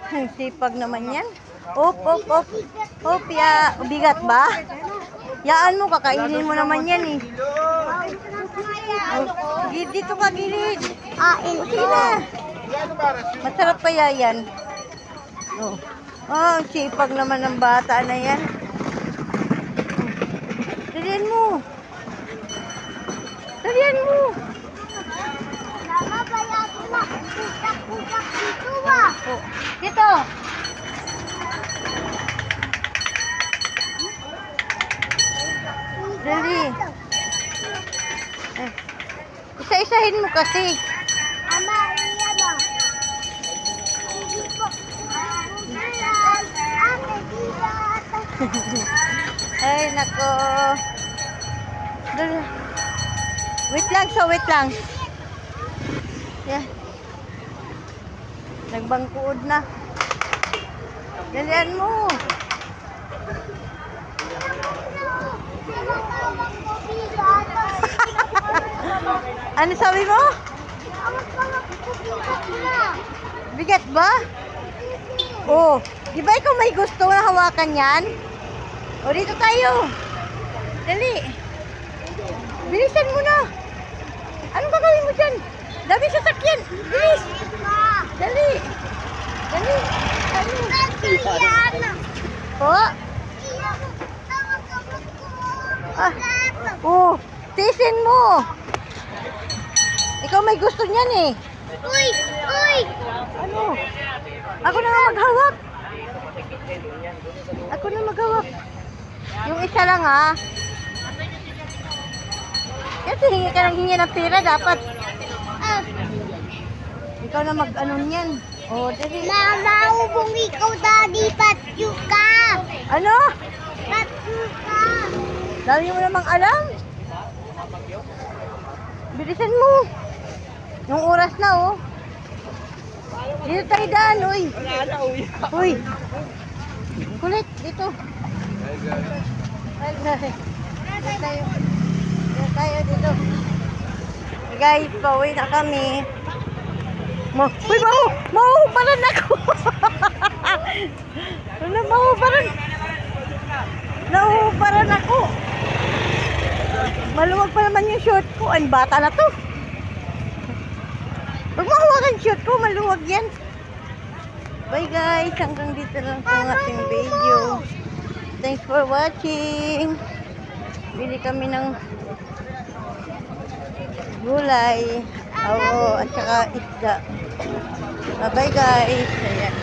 Ang sipag naman yan. Op, op, op. Op, ya. Bigat ba? Yaan mo, kakainin mo naman yan eh. Oh, dito ka, gilid. Sige na. Masarap kaya yan. Oh, ang sipag naman ng bata na yan. Dalian mo. Dalian mo. Oh, dito. Dali. Isa-isahin mo kasi. Ama, iyan mo. Hindi po. Ay, nako. Dali. Wait lang, wait lang. Yeah. Nagbangkuod na. Dalian mo. Ano sabi mo? Bigat ba? Oh, di ba ikaw may gusto na hawakan yan? O, dito tayo. Dali. Bilisan mo na. Anong gagawin mo dyan? Dami sasakyan. Bilis. Dali. Dali. Dali. Oh. Ah. Oh, tisin mo. Ikaw may gusto niyan eh. Uy! Uy! Ano? Ako na nga maghawak. Ako na maghawak. Yung isa lang ha. Kasi hingi ka ng hingi ng pera dapat. Ikaw na mag-ano niyan. Oh, dali. Mama, ubong ikaw, daddy, patyo ka! Ano? Patyo ka! Dami mo namang alam. Bilisan mo. Yung oras na oh. Dito tayo daan, uy. Uy. Kulit, dito. Ay, guys. Dito tayo. Dito tayo dito. Guys, pauwi na kami. Uy, mahuhubaran ako. Ano, mahuhubaran? Nahuhubaran ako. Maluwag pa naman yung short ko. Ang bata na to. Pag mahawakan shoot ko, maluwag yan. Bye guys, hanggang dito lang po ang ating video. Thanks for watching. Bili kami ng gulay, at saka isda. Bye guys. Ayan.